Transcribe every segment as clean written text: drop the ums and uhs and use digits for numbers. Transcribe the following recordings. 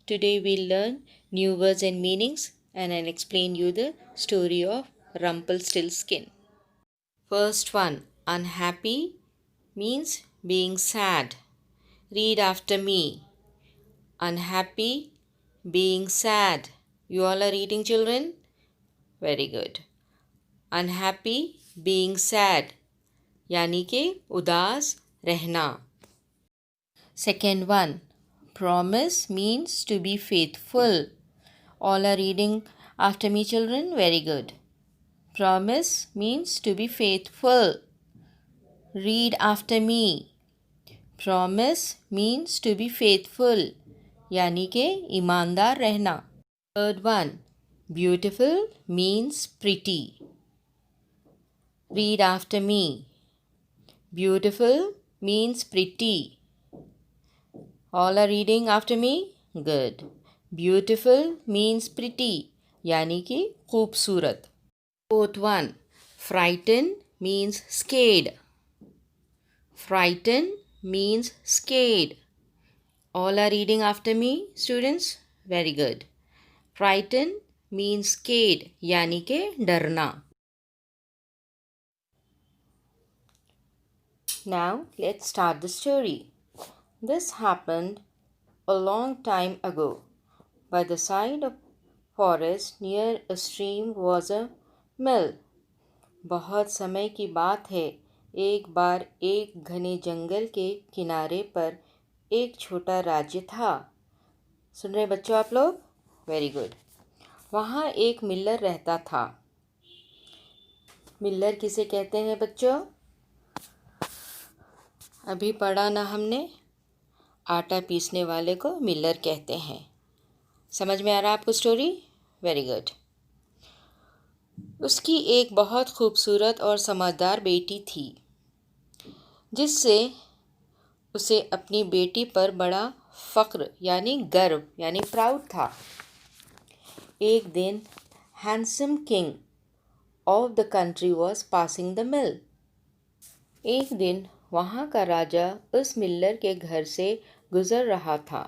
Today we'll learn new words and meanings and I'll explain you the story of Rumpelstiltskin. First one, unhappy means being sad. Read after me. Unhappy, being sad. You all are reading, children? Very good. Unhappy, being sad. यानी कि उदास रहना. Second one, promise means to be faithful. All are reading after me, children? Very good. Promise means to be faithful. Read after me. Promise means to be faithful. यानी कि ईमानदार रहना. Third one, beautiful means pretty. Read after me. Beautiful means pretty. All are reading after me? Good. Beautiful means pretty. यानी कि खूबसूरत. Fourth one, frighten means scared. Frighten means scared. All are reading after me, students? Very good. Frighten means scared, यानी कि डरना. Now let's start the story. This happened a long time ago. By the side of forest near a stream was a mill. बहुत समय की बात है. एक बार एक घने जंगल के किनारे पर एक छोटा राज्य था. सुन रहे बच्चों आप लोग? Very good. वहाँ एक मिलर रहता था. मिलर किसे कहते हैं बच्चों? अभी पढ़ा ना हमने? आटा पीसने वाले को मिलर कहते हैं. समझ में आ रहा आपको स्टोरी? Very good. उसकी एक बहुत खूबसूरत और समझदार बेटी थी, जिससे उसे अपनी बेटी पर बड़ा फ़ख्र यानी गर्व यानी प्राउड था. एक दिन handsome king of the country was passing the mill. एक दिन वहाँ का राजा उस मिलर के घर से गुज़र रहा था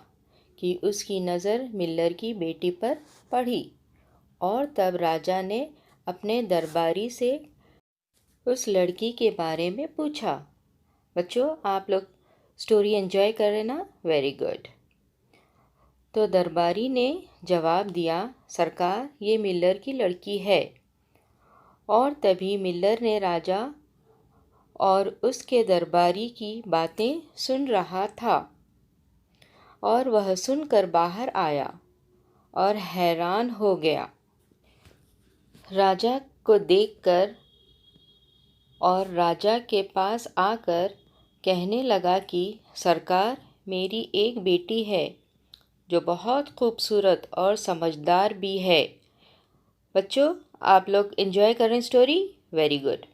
कि उसकी नज़र मिलर की बेटी पर पड़ी और तब राजा ने अपने दरबारी से उस लड़की के बारे में पूछा. बच्चों आप लोग स्टोरी एंजॉय कर रहे ना? Very good. तो दरबारी ने जवाब दिया, सरकार ये मिलर की लड़की है. और तभी मिलर ने राजा और उसके दरबारी की बातें सुन रहा था और वह सुनकर बाहर आया और हैरान हो गया. राजा को देखकर और राजा के पास आकर कहने लगा कि सरकार मेरी एक बेटी है जो बहुत खूबसूरत और समझदार भी है. बच्चों आप लोग एंजॉय करें स्टोरी? Very good.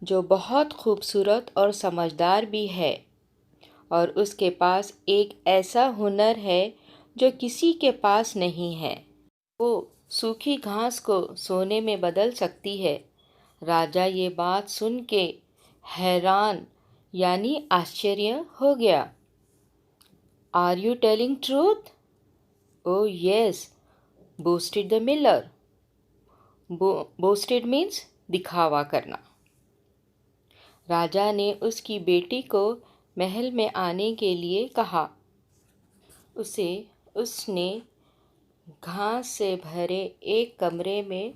जो बहुत खूबसूरत और समझदार भी है और उसके पास एक ऐसा हुनर है जो किसी के पास नहीं है. वो सूखी घास को सोने में बदल सकती है. राजा ये बात सुन के हैरान यानी आश्चर्य हो गया. Are you telling truth? Oh yes, boasted the miller. Boasted means दिखावा करना. राजा ने उसकी बेटी को महल में आने के लिए कहा. उसने घास से भरे एक कमरे में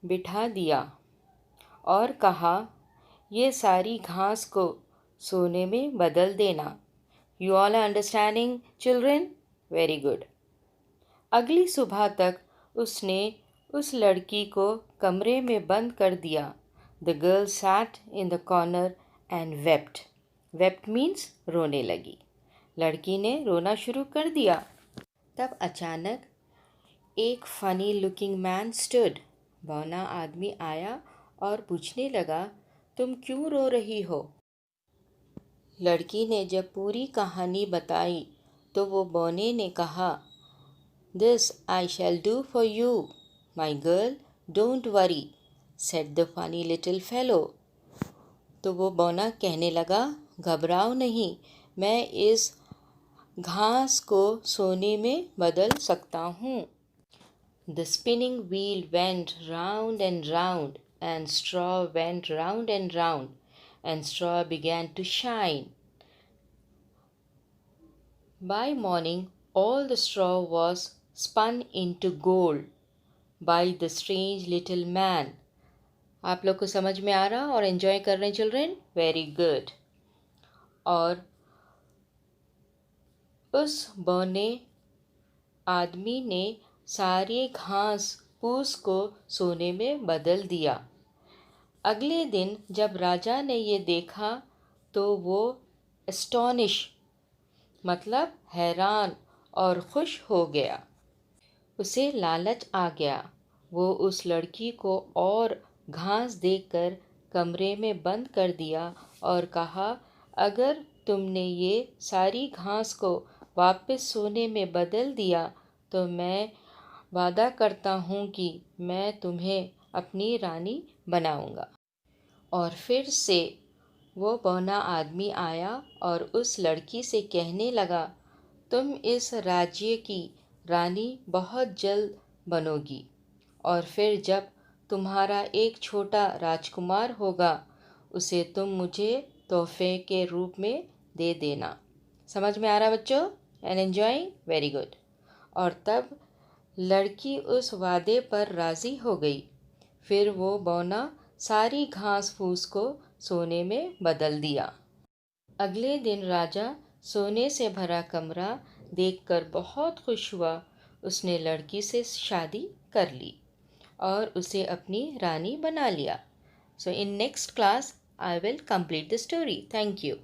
बिठा दिया और कहा, ये सारी घास को सोने में बदल देना. You all are understanding children? Very good. अगली सुबह तक उसने उस लड़की को कमरे में बंद कर दिया. The girl sat in the corner and wept. Wept means रोने लगी. लड़की ने रोना शुरू कर दिया. तब अचानक एक फनी लुकिंग मैन स्टूड. बौना आदमी आया और पूछने लगा, तुम क्यों रो रही हो? लड़की ने जब पूरी कहानी बताई तो वो बौने ने कहा, this I shall do for you my girl, don't worry, said the funny little fellow. तो वो बौना कहने लगा, घबराओ नहीं, मैं इस घास को सोने में बदल सकता हूँ। The spinning wheel went round and round, and straw went round and round, and straw began to shine. By morning, all the straw was spun into gold by the strange little man. आप लोग को समझ में आ रहा और enjoy कर रहे हैं चिल्ड्रेन? Very good. और उस बौने आदमी ने सारी घास फूस को सोने में बदल दिया। अगले दिन जब राजा ने ये देखा तो वो एस्टोनिश मतलब हैरान और खुश हो गया। उसे लालच आ गया। वो उस लड़की को और घास देकर कमरे में बंद कर दिया और कहा, अगर तुमने ये सारी घास को वापस सोने में बदल दिया तो मैं वादा करता हूँ कि मैं तुम्हें अपनी रानी बनाऊंगा। और फिर से वो बौना आदमी आया और उस लड़की से कहने लगा, तुम इस राज्य की रानी बहुत जल्द बनोगी और फिर जब तुम्हारा एक छोटा राजकुमार होगा उसे तुम मुझे तोहफे के रूप में दे देना। समझ में आ रहा बच्चों? And enjoying? Very good. और तब लड़की उस वादे पर राज़ी हो गई। फिर वो बौना सारी घास फूस को सोने में बदल दिया। अगले दिन राजा सोने से भरा कमरा देखकर बहुत खुश हुआ। उसने लड़की से शादी कर ली और उसे अपनी रानी बना लिया। So in next class I will complete the story. Thank you.